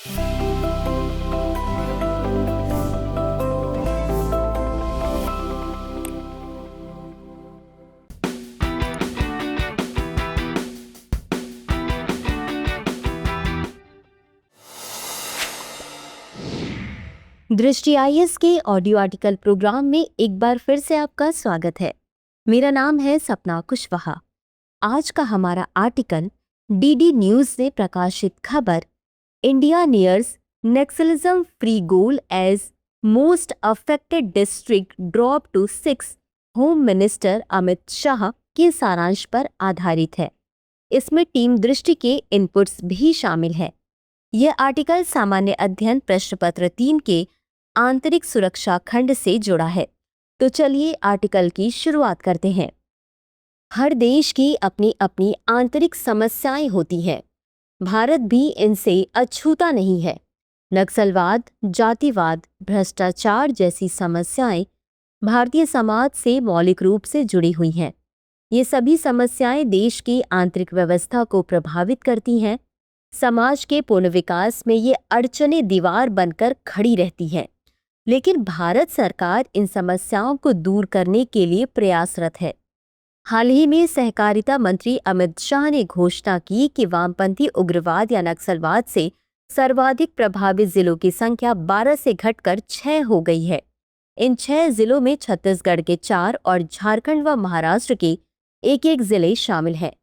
दृष्टि आईएएस के audio article programme में एक बार फिर से आपका स्वागत है। मेरा नाम है सपना कुशवाहा। आज का हमारा आर्टिकल डीडी न्यूज से प्रकाशित खबर India nears naxalism free goal as most affected district drop to 6 home minister Amit Shah के सारांश पर आधारित है। इसमें टीम दृष्टि के इनपुट्स भी शामिल है। यह आर्टिकल सामान्य अध्ययन प्रश्न पत्र 3 के आंतरिक सुरक्षा खंड से जुड़ा है। तो चलिए आर्टिकल की शुरुआत करते हैं। हर देश की अपनी अपनी आंतरिक समस्याएं होती हैं। भारत भी इनसे अछूता नहीं है। नक्सलवाद, जातिवाद, भ्रष्टाचार जैसी समस्याएं भारतीय समाज से मौलिक रूप से जुड़ी हुई हैं। ये सभी समस्याएं देश की आंतरिक व्यवस्था को प्रभावित करती हैं। समाज के पूर्ण विकास में ये अड़चनें दीवार बनकर खड़ी रहती हैं। लेकिन भारत सरकार इन समस्याओं को दूर करने के लिए प्रयासरत है। हाल ही में सहकारिता मंत्री अमित शाह ने घोषणा की कि वामपंथी उग्रवाद या नक्सलवाद से सर्वाधिक प्रभावित जिलों की संख्या 12 से घटकर 6 हो गई है। इन 6 जिलों में छत्तीसगढ़ के 4 और झारखंड व महाराष्ट्र के एक जिले शामिल हैं।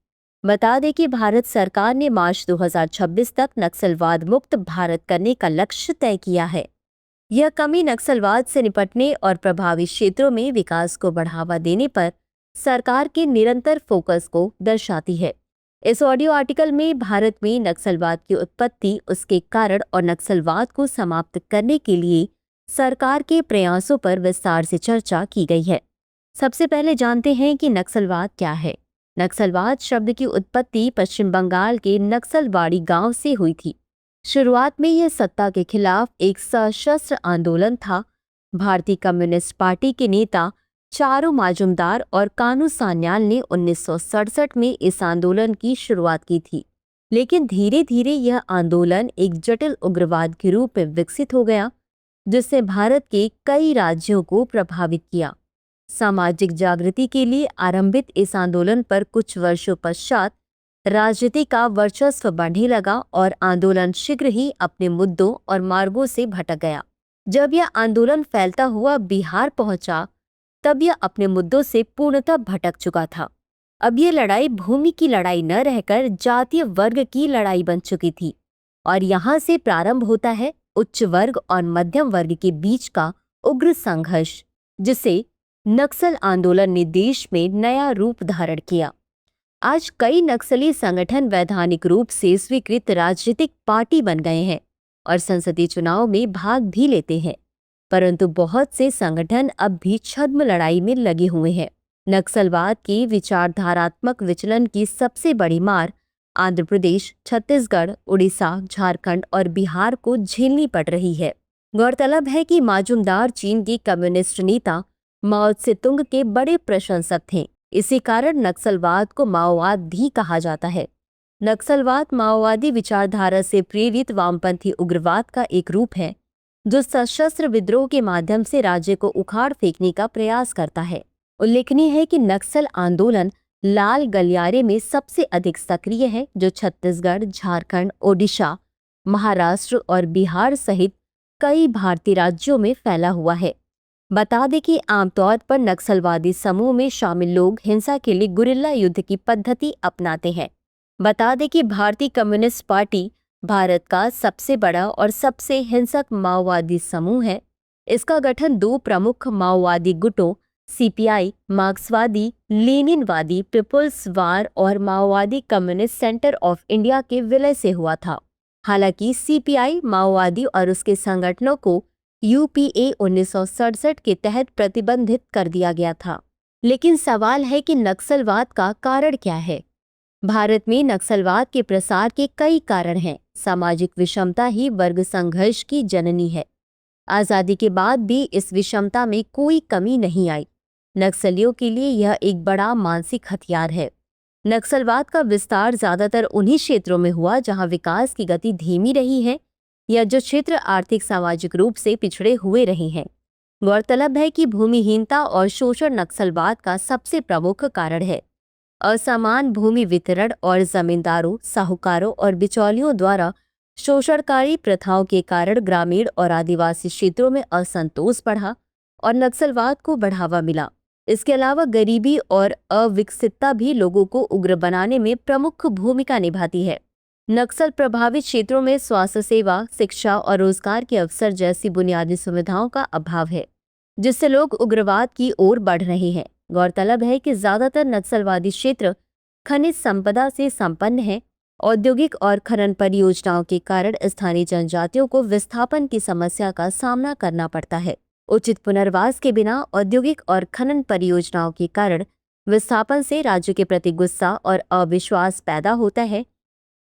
बता दें कि भारत सरकार ने मार्च 2026 तक नक्सलवाद मुक्त भारत करने का लक्ष्य तय किया है। यह कमी नक्सलवाद से निपटने और प्रभावित क्षेत्रों में विकास को बढ़ावा देने पर सरकार के निरंतर फोकस को दर्शाती है। इस ऑडियो आर्टिकल में भारत में नक्सलवाद की उत्पत्ति, उसके कारण और नक्सलवाद को समाप्त करने के लिए सरकार के प्रयासों पर विस्तार से चर्चा की गई है। सबसे पहले जानते हैं कि नक्सलवाद क्या है। नक्सलवाद शब्द की उत्पत्ति पश्चिम बंगाल के नक्सलबाड़ी गांव से हुई थी। शुरुआत में यह सत्ता के खिलाफ एक सशस्त्र आंदोलन था। भारतीय कम्युनिस्ट पार्टी के नेता चारू माजुमदार और कानू सान्याल ने 1967 में इस आंदोलन की शुरुआत की थी। लेकिन धीरे धीरे यह आंदोलन एक जटिल उग्रवाद के रूप में विकसित हो गया, जिसने भारत के कई राज्यों को प्रभावित किया। सामाजिक जागृति के लिए आरंभित इस आंदोलन पर कुछ वर्षों पश्चात राजनीति का वर्चस्व बढ़ने लगा और आंदोलन शीघ्र ही अपने मुद्दों और मार्गों से भटक गया। जब यह आंदोलन फैलता हुआ बिहार पहुंचा, तब यह अपने मुद्दों से पूर्णतः भटक चुका था। अब यह लड़ाई भूमि की लड़ाई न रहकर जातीय वर्ग की लड़ाई बन चुकी थी और यहाँ से प्रारंभ होता है उच्च वर्ग और मध्यम वर्ग के बीच का उग्र संघर्ष, जिसे नक्सल आंदोलन ने देश में नया रूप धारण किया। आज कई नक्सली संगठन वैधानिक रूप से स्वीकृत राजनीतिक पार्टी बन गए हैं और संसदीय चुनाव में भाग भी लेते हैं, परंतु बहुत से संगठन अब भी छद्म लड़ाई में लगे हुए हैं। नक्सलवाद के विचारधारात्मक विचलन की सबसे बड़ी मार आंध्र प्रदेश, छत्तीसगढ़, उड़ीसा, झारखंड और बिहार को झेलनी पड़ रही है। गौरतलब है कि माजुमदार चीन के कम्युनिस्ट नेता माओ त्से-तुंग के बड़े प्रशंसक थे। इसी कारण नक्सलवाद को माओवाद भी कहा जाता है। नक्सलवाद माओवादी विचारधारा से प्रेरित वामपंथी उग्रवाद का एक रूप है, जो सशस्त्र विद्रोह के माध्यम से राज्य को उखाड़ फेंकने का प्रयास करता है। उल्लेखनीय है कि नक्सल आंदोलन लाल गलियारे में सबसे अधिक सक्रिय है, जो छत्तीसगढ़, झारखंड, ओडिशा, महाराष्ट्र और बिहार सहित कई भारतीय राज्यों में फैला हुआ है। बता दें कि आमतौर पर नक्सलवादी समूह में शामिल लोग हिंसा के लिए गुरिल्ला युद्ध की पद्धति अपनाते हैं। बता दें कि भारतीय कम्युनिस्ट पार्टी भारत का सबसे बड़ा और सबसे हिंसक माओवादी समूह है। इसका गठन 2 प्रमुख माओवादी गुटों सीपीआई मार्क्सवादी लेनिनवादी पीपुल्स वार और माओवादी कम्युनिस्ट सेंटर ऑफ इंडिया के विलय से हुआ था। हालांकि सीपीआई माओवादी और उसके संगठनों को यूपीए 1967 के तहत प्रतिबंधित कर दिया गया था। लेकिन सवाल है कि नक्सलवाद का कारण क्या है। भारत में नक्सलवाद के प्रसार के कई कारण हैं। सामाजिक विषमता ही वर्ग संघर्ष की जननी है। आजादी के बाद भी इस विषमता में कोई कमी नहीं आई। नक्सलियों के लिए यह एक बड़ा मानसिक हथियार है। नक्सलवाद का विस्तार ज्यादातर उन्हीं क्षेत्रों में हुआ जहां विकास की गति धीमी रही है या जो क्षेत्र आर्थिक सामाजिक रूप से पिछड़े हुए रहे हैं। गौरतलब है कि भूमिहीनता और शोषण नक्सलवाद का सबसे प्रमुख कारण है। असमान भूमि वितरण और जमींदारों, साहूकारों और बिचौलियों द्वारा शोषणकारी प्रथाओं के कारण ग्रामीण और आदिवासी क्षेत्रों में असंतोष बढ़ा और नक्सलवाद को बढ़ावा मिला। इसके अलावा गरीबी और अविकसितता भी लोगों को उग्र बनाने में प्रमुख भूमिका निभाती है। नक्सल प्रभावित क्षेत्रों में स्वास्थ्य सेवा, शिक्षा और रोजगार के अवसर जैसी बुनियादी सुविधाओं का अभाव है, जिससे लोग उग्रवाद की ओर बढ़ रहे हैं। गौरतलब है कि ज्यादातर नक्सलवादी क्षेत्र खनिज संपदा से संपन्न है। औद्योगिक और खनन परियोजनाओं के कारण स्थानीय जनजातियों को विस्थापन की समस्या का सामना करना पड़ता है। उचित पुनर्वास के बिना औद्योगिक और खनन परियोजनाओं के कारण विस्थापन से राज्य के प्रति गुस्सा और अविश्वास पैदा होता है,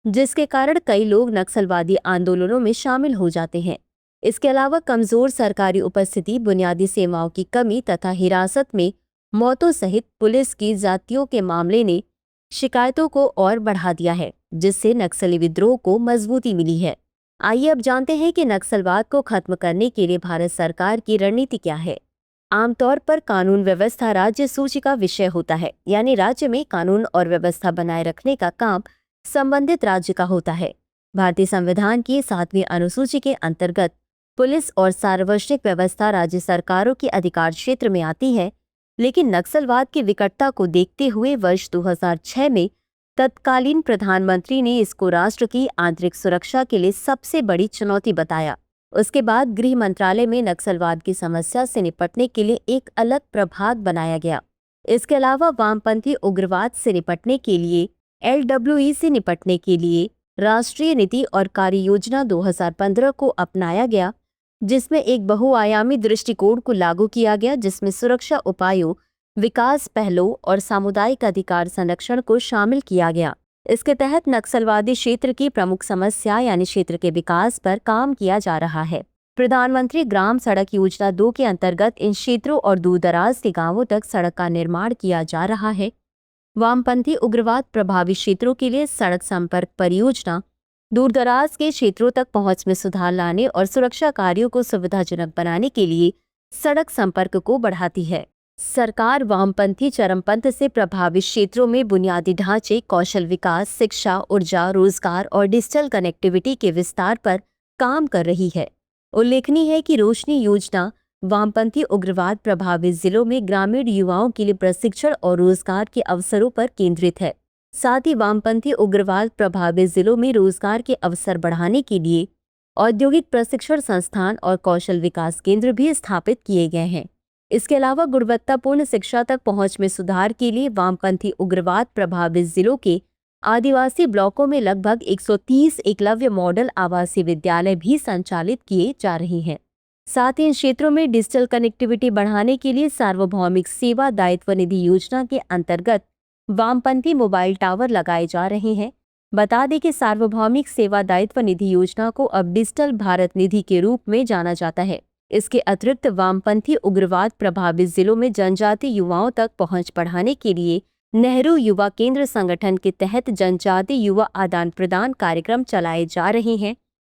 जिसके कारण कई लोग नक्सलवादी आंदोलनों में शामिल हो जाते हैं। इसके अलावा कमजोर सरकारी उपस्थिति, बुनियादी सेवाओं की कमी तथा हिरासत में मौतों सहित पुलिस की ज्यादतियों के मामले ने शिकायतों को और बढ़ा दिया है, जिससे नक्सली विद्रोह को मजबूती मिली है। आइए अब जानते हैं कि नक्सलवाद को खत्म करने के लिए भारत सरकार की रणनीति क्या है। आमतौर पर कानून व्यवस्था राज्य सूची का विषय होता है, यानी राज्य में कानून और व्यवस्था बनाए रखने का काम संबंधित राज्य का होता है। भारतीय संविधान की 7वीं अनुसूची के अंतर्गत पुलिस और सार्वजनिक व्यवस्था राज्य सरकारों के अधिकार क्षेत्र में आती है, लेकिन नक्सलवाद की विकटता को देखते हुए वर्ष 2006 में तत्कालीन प्रधानमंत्री ने इसको राष्ट्र की आंतरिक सुरक्षा के लिए सबसे बड़ी चुनौती बताया। उसके बाद गृह मंत्रालय में नक्सलवाद की समस्या से निपटने के लिए एक अलग प्रभाग बनाया गया। इसके अलावा वामपंथी उग्रवाद से निपटने के लिए LWE से निपटने के लिए राष्ट्रीय नीति और कार्य योजना 2015 को अपनाया गया, जिसमें एक बहुआयामी दृष्टिकोण को लागू किया गया, जिसमें सुरक्षा उपायों, विकास पहलों और सामुदायिक अधिकार संरक्षण को शामिल किया गया। इसके तहत नक्सलवादी क्षेत्र की प्रमुख समस्या यानी क्षेत्र के विकास पर काम किया जा रहा है। प्रधानमंत्री ग्राम सड़क योजना 2 के अंतर्गत इन क्षेत्रों और दूरदराज के गांवों तक सड़क का निर्माण किया जा रहा है। वामपंथी उग्रवाद प्रभावित क्षेत्रों के लिए सड़क संपर्क परियोजना दूरदराज के क्षेत्रों तक पहुंच में सुधार लाने और सुरक्षा कार्यों को सुविधाजनक बनाने के लिए सड़क संपर्क को बढ़ाती है। सरकार वामपंथी चरमपंथ से प्रभावित क्षेत्रों में बुनियादी ढांचे, कौशल विकास, शिक्षा, ऊर्जा, रोजगार और डिजिटल कनेक्टिविटी के विस्तार पर काम कर रही है। उल्लेखनीय है कि रोशनी योजना वामपंथी उग्रवाद प्रभावित जिलों में ग्रामीण युवाओं के लिए प्रशिक्षण और रोजगार के अवसरों पर केंद्रित है। साथ ही वामपंथी उग्रवाद प्रभावित जिलों में रोजगार के अवसर बढ़ाने के लिए औद्योगिक प्रशिक्षण संस्थान और कौशल विकास केंद्र भी स्थापित किए गए हैं। इसके अलावा गुणवत्तापूर्ण शिक्षा तक पहुंच में सुधार के लिए वामपंथी उग्रवाद प्रभावित जिलों के आदिवासी ब्लॉकों में लगभग 130 एकलव्य मॉडल आवासीय विद्यालय भी संचालित किए जा रहे हैं। साथ ही इन क्षेत्रों में डिजिटल कनेक्टिविटी बढ़ाने के लिए सार्वभौमिक सेवा दायित्व निधि योजना के अंतर्गत वामपंथी मोबाइल टावर लगाए जा रहे हैं। बता दें कि सार्वभौमिक सेवा दायित्व निधि योजना को अब डिजिटल भारत निधि के रूप में जाना जाता है। इसके अतिरिक्त वामपंथी उग्रवाद प्रभावित जिलों में जनजातीय युवाओं तक पहुंच बढ़ाने के लिए नेहरू युवा केंद्र संगठन के तहत जनजातीय युवा आदान प्रदान कार्यक्रम चलाए जा रहे हैं,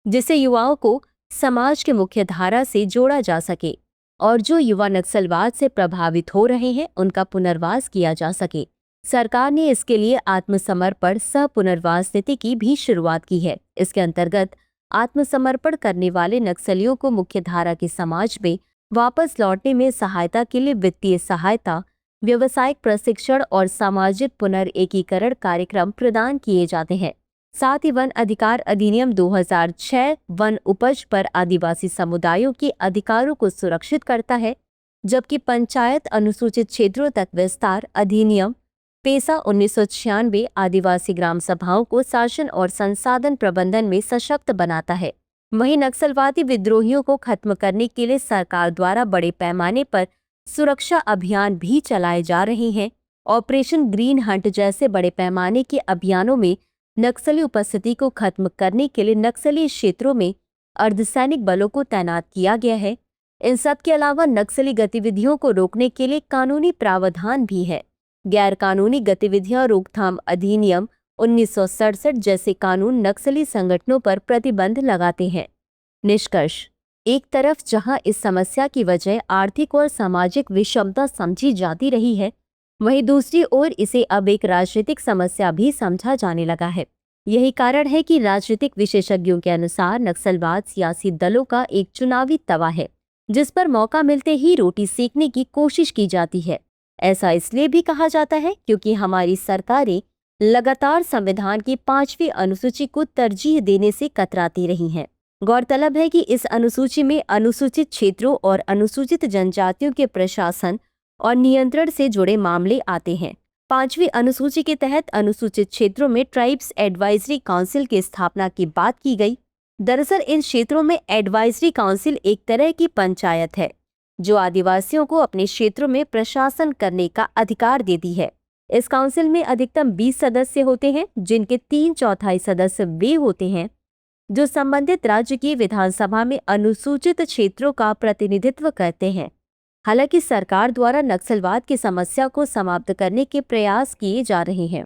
जिससे युवाओं को समाज के मुख्य धारा से जोड़ा जा सके और जो युवा नक्सलवाद से प्रभावित हो रहे हैं उनका पुनर्वास किया जा सके। सरकार ने इसके लिए आत्मसमर्पण सह पुनर्वास नीति की भी शुरुआत की है। इसके अंतर्गत आत्मसमर्पण करने वाले नक्सलियों को मुख्य धारा के समाज में वापस लौटने में सहायता के लिए वित्तीय सहायता, व्यावसायिक प्रशिक्षण और सामाजिक पुनर्एकीकरण कार्यक्रम प्रदान किए जाते हैं। साथ ही वन अधिकार अधिनियम 2006 वन उपज पर आदिवासी समुदायों के अधिकारों को सुरक्षित करता है, जबकि पंचायत अनुसूचित क्षेत्रों तक विस्तार अधिनियम पेसा 1996 आदिवासी ग्राम सभाओं को शासन और संसाधन प्रबंधन में सशक्त बनाता है। वहीं नक्सलवादी विद्रोहियों को खत्म करने के लिए सरकार द्वारा बड़े पैमाने पर सुरक्षा अभियान भी चलाए जा रहे हैं। ऑपरेशन ग्रीन हंट जैसे बड़े पैमाने के अभियानों में नक्सली उपस्थिति को खत्म करने के लिए नक्सली क्षेत्रों में अर्धसैनिक बलों को तैनात किया गया है। इन सब के अलावा नक्सली गतिविधियों को रोकने के लिए कानूनी प्रावधान भी है। गैर कानूनी गतिविधियां रोकथाम अधिनियम 1967 जैसे कानून नक्सली संगठनों पर प्रतिबंध लगाते हैं। निष्कर्ष, एक तरफ जहां इस समस्या की वजह आर्थिक और सामाजिक विषमता समझी जाती रही है, वहीं दूसरी ओर इसे अब एक राजनीतिक समस्या भी समझा जाने लगा है। यही कारण है कि राजनीतिक विशेषज्ञों के अनुसार नक्सलवाद सियासी दलों का एक चुनावी तवा है, जिस पर मौका मिलते ही रोटी सेकने की कोशिश की जाती है। ऐसा इसलिए भी कहा जाता है क्योंकि हमारी सरकारें लगातार संविधान की 5वीं अनुसूची को तरजीह देने से कतराती रही हैं। गौरतलब है कि इस अनुसूची में अनुसूचित क्षेत्रों और अनुसूचित जनजातियों के प्रशासन और नियंत्रण से जुड़े मामले आते हैं। 5वीं अनुसूची के तहत अनुसूचित क्षेत्रों में ट्राइब्स एडवाइजरी काउंसिल की स्थापना की बात की गई। दरअसल इन क्षेत्रों में एडवाइजरी काउंसिल एक तरह की पंचायत है जो आदिवासियों को अपने क्षेत्रों में प्रशासन करने का अधिकार देती है। इस काउंसिल में अधिकतम 20 सदस्य होते हैं, जिनके 3/4 सदस्य वे होते हैं जो संबंधित राज्य की विधानसभा में अनुसूचित क्षेत्रों का प्रतिनिधित्व करते हैं। हालांकि सरकार द्वारा नक्सलवाद की समस्या को समाप्त करने के प्रयास किए जा रहे हैं।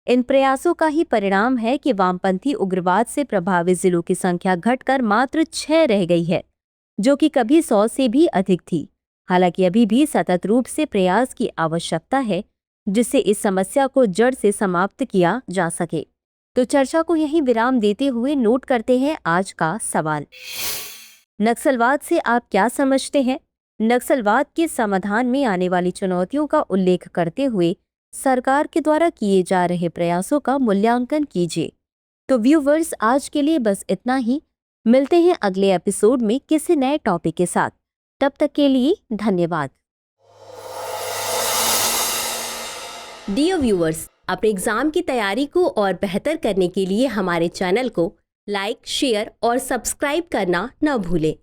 इन प्रयासों का ही परिणाम है कि वामपंथी उग्रवाद से प्रभावित जिलों की संख्या घटकर मात्र 6 रह गई है, जो कि कभी 100 से भी अधिक थी। हालांकि अभी भी सतत रूप से प्रयास की आवश्यकता है जिससे इस समस्या को जड़ से समाप्त किया जा सके। तो चर्चा को यहीं विराम देते हुए नोट करते हैं आज का सवाल। नक्सलवाद से आप क्या समझते हैं? नक्सलवाद के समाधान में आने वाली चुनौतियों का उल्लेख करते हुए सरकार के द्वारा किए जा रहे प्रयासों का मूल्यांकन कीजिए। तो व्यूवर्स, आज के लिए बस इतना ही। मिलते हैं अगले एपिसोड में किसी नए टॉपिक के साथ। तब तक के लिए धन्यवाद। डियर व्यूअर्स, अपने एग्जाम की तैयारी को और बेहतर करने के लिए हमारे चैनल को लाइक, शेयर और सब्सक्राइब करना न भूलें।